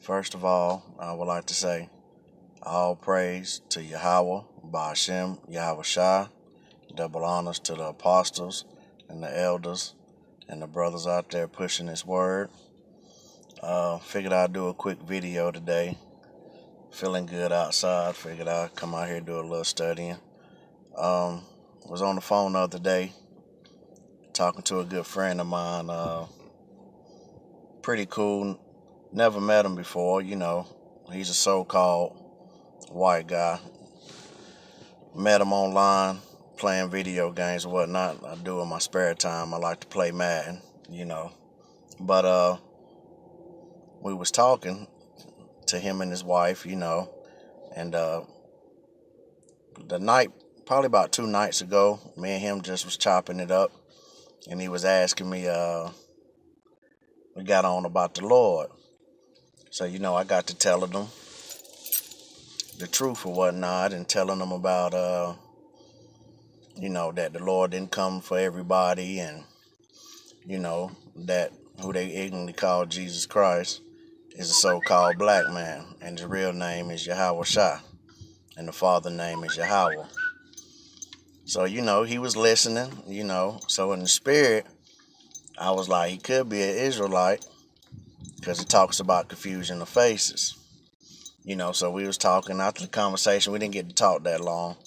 First of all, I would like to say all praise to Yahweh, Ba'ashem, Yahweh Shai, double honors to the apostles and the elders and the brothers out there pushing this word. Figured I'd do a quick video today. Feeling good outside. Figured I'd come out here and do a little studying. Was on the phone the other day talking to a good friend of mine. Pretty cool. Never met him before. He's a so-called white guy. Met him online playing video games or whatnot. I do in my spare time. I like to play Madden. You know, but we was talking to him and his wife. And the night, probably about 2 nights ago, me and him just was chopping it up, and he was asking me, we got on about the Lord. So I got to telling him the truth or whatnot, and telling him about that the Lord didn't come for everybody, and that who they ignorantly call Jesus Christ is a so-called black man, and his real name is Yahweh Shai, and the father name is Yahweh. So he was listening. So in the spirit, I was like, he could be an Israelite because it talks about confusion of faces. So we was talking after the conversation. We didn't get to talk that long.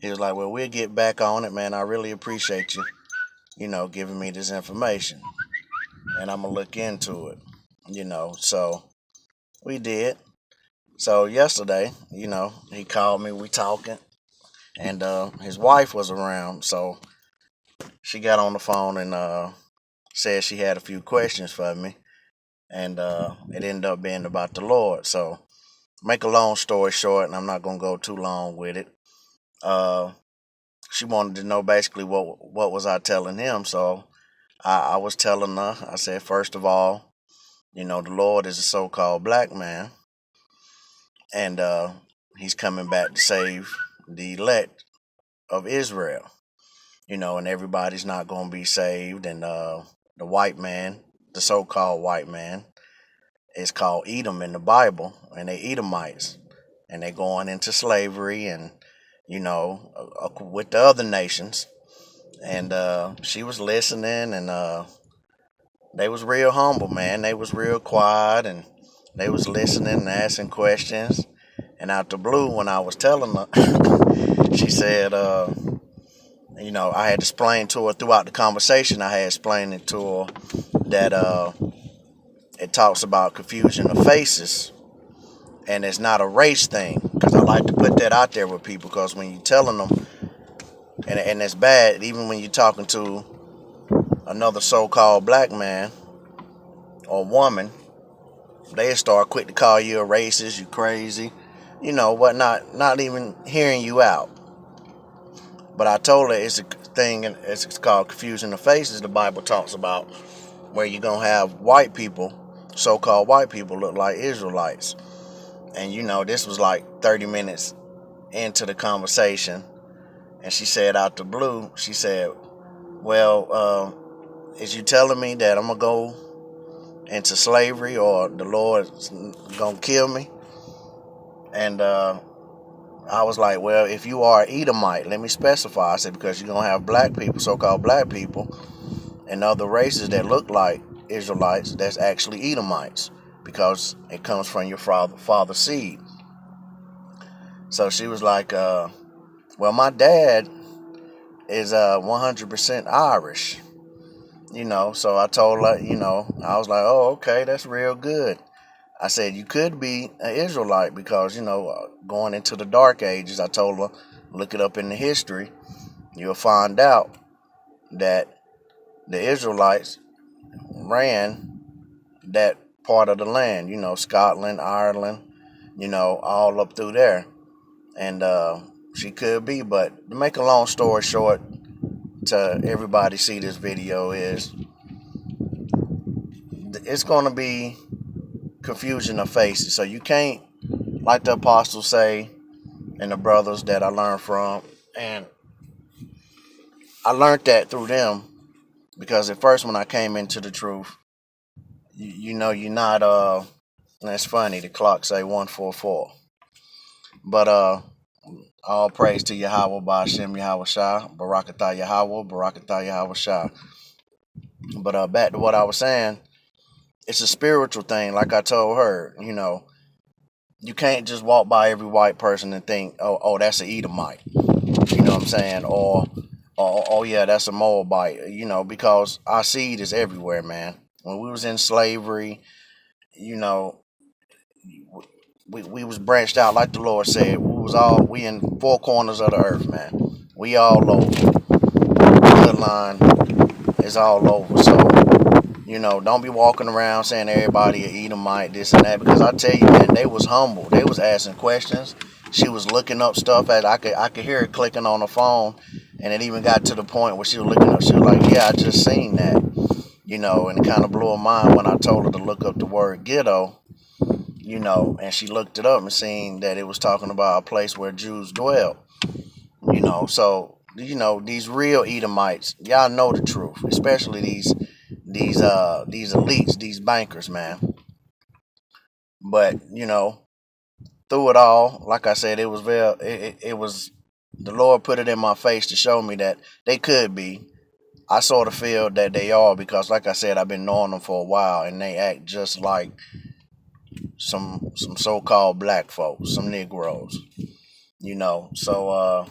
He was like, well, we'll get back on it, man. I really appreciate you, giving me this information. And I'm going to look into it, So we did. So yesterday, he called me. We talking. And his wife was around. So she got on the phone and said she had a few questions for me. And it ended up being about the Lord. So make a long story short, and I'm not going to go too long with it. Uh, she wanted to know basically what was I telling him. So I was telling her. I said, first of all, the Lord is a so-called black man, and he's coming back to save the elect of Israel. And everybody's not going to be saved. And the white man, the so-called white man, is called Edom in the Bible, and they Edomites, and they going into slavery, and with the other nations. And she was listening, and they was real humble, man. They was real quiet, and they was listening and asking questions. And out the blue, when I was telling her, she said, I had explained to her throughout the conversation. I had explained it to her that it talks about confusion of faces, and it's not a race thing. Because I like to put that out there with people. Because when you're telling them, and it's bad, even when you're talking to another so-called black man or woman, they start quick to call you a racist, you crazy, whatnot, not even hearing you out. But I told her it's a thing, and it's called confusion of faces. The Bible talks about where you're gonna have white people, so-called white people, look like Israelites. And this was like 30 minutes into the conversation, and she said out the blue, she said, well, is you telling me that I'm gonna go into slavery, or the Lord's gonna kill me? And I was like, well, if you are Edomite, let me specify. I said, because you're gonna have black people, so-called black people, and other races that look like Israelites that's actually Edomites, because it comes from your father's seed. So she was like, well, my dad is 100% Irish. So I told her, I was like, oh, okay, that's real good. I said, you could be an Israelite because, going into the dark ages, I told her, look it up in the history, you'll find out that the Israelites ran that part of the land, Scotland, Ireland, all up through there. And she could be, but to make a long story short, to everybody see this video is, it's going to be confusion of faces. So you can't, like the apostles say, and the brothers that I learned from, and I learned that through them, because at first when I came into the truth, you're not That's funny. The clock say 144. But all praise to Yahweh Ba'Shem Yahweh Shah, Barakatah Yahweh, Barakatah Yahweh Shah. But back to what I was saying, it's a spiritual thing. Like I told her, you can't just walk by every white person and think, oh, that's an Edomite. You know what I'm saying? Or oh yeah, that's a Moabite. Because our seed is everywhere, man. When we was in slavery, you know, we was branched out like the Lord said. We in four corners of the earth, man. We all over. Bloodline is all over. So, don't be walking around saying everybody a Edomite, this and that. Because I tell you, man, they was humble. They was asking questions. She was looking up stuff as I could hear her clicking on the phone, and it even got to the point where she was looking up. She was like, "Yeah, I just seen that," and it kind of blew her mind when I told her to look up the word ghetto. And she looked it up and seen that it was talking about a place where Jews dwell. So these real Edomites, y'all know the truth, especially these elites, these bankers, man. But through it all, like I said, it was it was the Lord put it in my face to show me that they could be. I sort of feel that they are because, like I said, I've been knowing them for a while, and they act just like some so-called black folks, some Negroes. So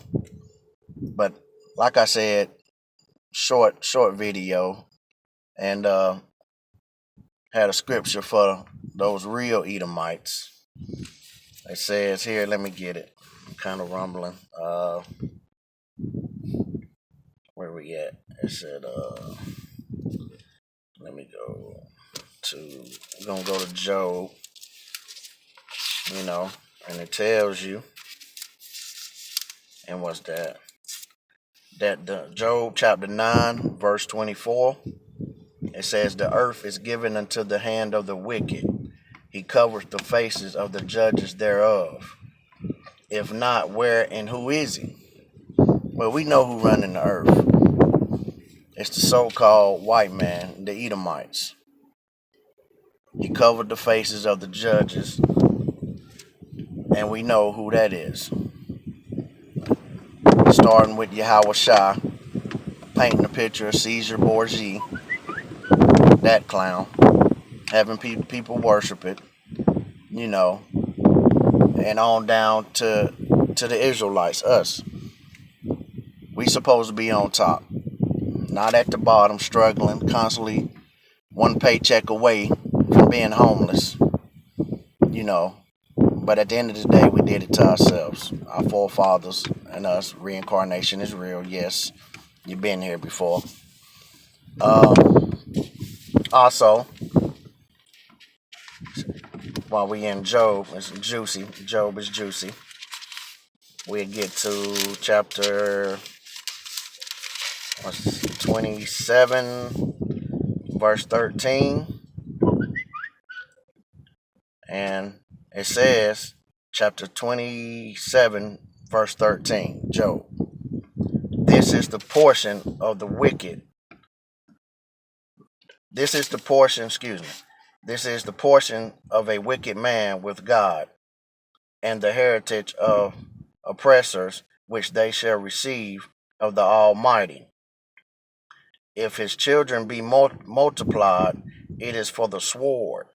but like I said, short video, and had a scripture for those real Edomites. It says here, let me get it. I'm kind of rumbling. Where we at? It said, let me go to, we're going to go to Job, and it tells you, and what's that? That the Job chapter 9, verse 24, it says, the earth is given unto the hand of the wicked. He covers the faces of the judges thereof. If not, where and who is he? Well, we know who running the earth. It's the so-called white man, the Edomites. He covered the faces of the judges, and we know who that is. Starting with Yahweh Shah, painting a picture of Caesar Borgia, that clown, having people worship it, and on down to the Israelites, us. We supposed to be on top, not at the bottom, struggling, constantly one paycheck away from being homeless, But at the end of the day, we did it to ourselves, our forefathers and us. Reincarnation is real, yes. You've been here before. Also, while we in Job, it's juicy. Job is juicy. We get to chapter 27, verse 13. And it says, chapter 27, verse 13, Job. This is the portion of the wicked. This is the portion of a wicked man with God, and the heritage of oppressors, which they shall receive of the Almighty. If his children be multiplied, it is for the sword,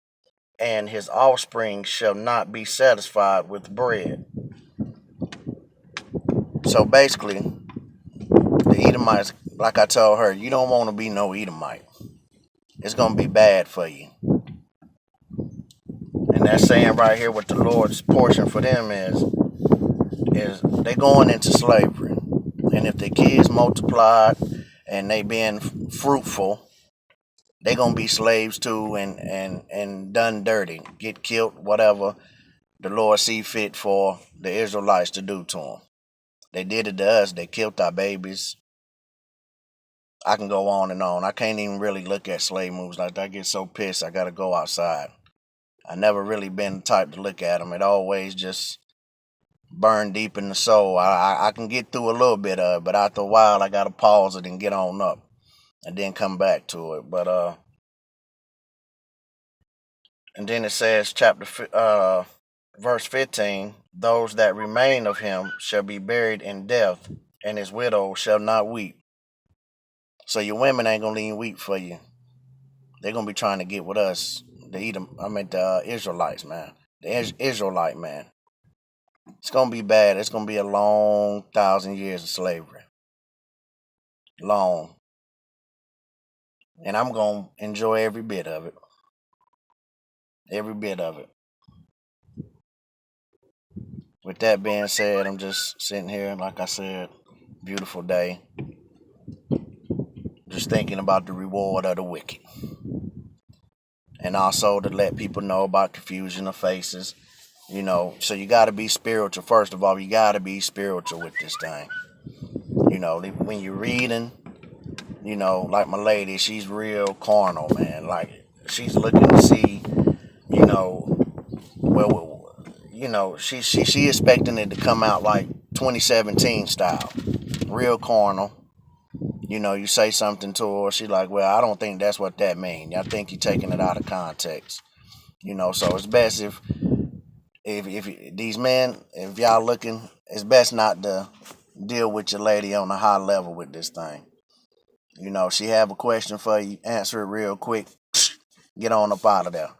and his offspring shall not be satisfied with bread. So basically, the Edomites, like I told her, you don't want to be no Edomite. It's going to be bad for you. And that's saying right here what the Lord's portion for them is they going into slavery. And if the kids multiplied and they being fruitful, they going to be slaves too and done dirty, get killed, whatever the Lord see fit for the Israelites to do to them. They did it to us. They killed our babies. I can go on and on. I can't even really look at slave movies like that. I get so pissed I got to go outside. I never really been the type to look at them. It always just burned deep in the soul. I can get through a little bit of it, but after a while I got to pause it and get on up and then come back to it. But And then it says, verse 15, those that remain of him shall be buried in death, and his widow shall not weep. So your women ain't gonna even weep for you. They're gonna be trying to get with us, the Edom. I mean the Israelites, man. The Israelite man. It's gonna be bad. It's gonna be a long 1,000 years of slavery. Long. And I'm gonna enjoy every bit of it. Every bit of it. With that being said, I'm just sitting here, like I said, beautiful day. Just thinking about the reward of the wicked. And also to let people know about confusion of faces. So you got to be spiritual. First of all, you got to be spiritual with this thing. When you're reading, like my lady, she's real carnal, man. Like, she's looking to see, she expecting it to come out like 2017 style. Real carnal. You say something to her, she like, well, I don't think that's what that means. I think you're taking it out of context. So it's best if these men, if y'all looking, it's best not to deal with your lady on a high level with this thing. She have a question for you, answer it real quick, get on up out of there.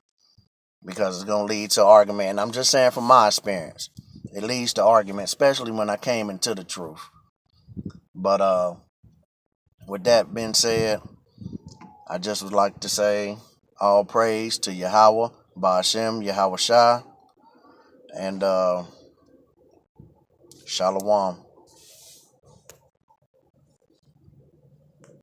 Because it's gonna lead to argument. And I'm just saying from my experience. It leads to argument, especially when I came into the truth. But with that being said, I just would like to say all praise to Yahweh, Ba'ashem, Yahweh Shai, and Shalom.